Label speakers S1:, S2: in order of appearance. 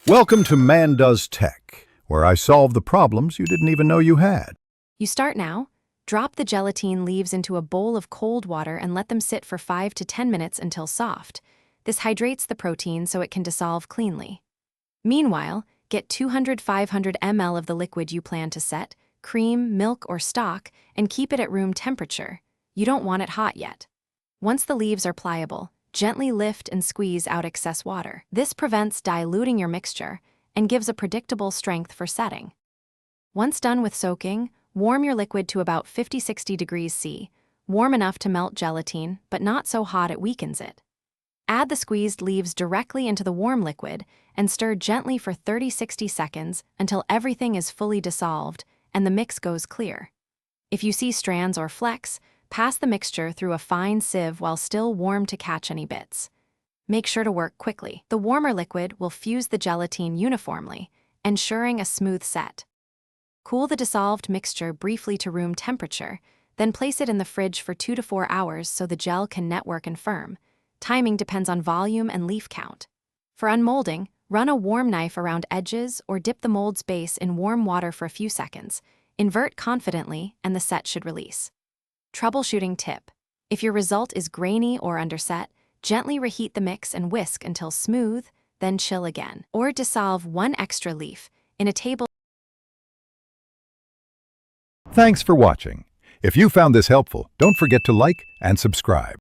S1: Welcome to Man Does Tech, where I solve the problems you didn't even know you had.
S2: You start now. Drop the gelatine leaves into a bowl of cold water and let them sit for 5 to 10 minutes until soft. This hydrates the protein so it can dissolve cleanly. Meanwhile, get 200-500 ml of the liquid you plan to set, cream, milk, or stock, and keep it at room temperature. You don't want it hot yet. Once the leaves are pliable, gently lift and squeeze out excess water. This prevents diluting your mixture and gives a predictable strength for setting. Once done with soaking, warm your liquid to about 50-60 degrees C, warm enough to melt gelatine, but not so hot it weakens it. Add the squeezed leaves directly into the warm liquid and stir gently for 30-60 seconds until everything is fully dissolved and the mix goes clear. If you see strands or flecks, pass the mixture through a fine sieve while still warm to catch any bits. Make sure to work quickly. The warmer liquid will fuse the gelatine uniformly, ensuring a smooth set. Cool the dissolved mixture briefly to room temperature, then place it in the fridge for 2 to 4 hours so the gel can network and firm. Timing depends on volume and leaf count. For unmolding, run a warm knife around edges or dip the mold's base in warm water for a few seconds. Invert confidently and the set should release. Troubleshooting tip: if your result is grainy or underset, gently reheat the mix and whisk until smooth, then chill again. Or dissolve 1 extra leaf in a table.
S1: Thanks for watching. If you found this helpful, don't forget to like and subscribe.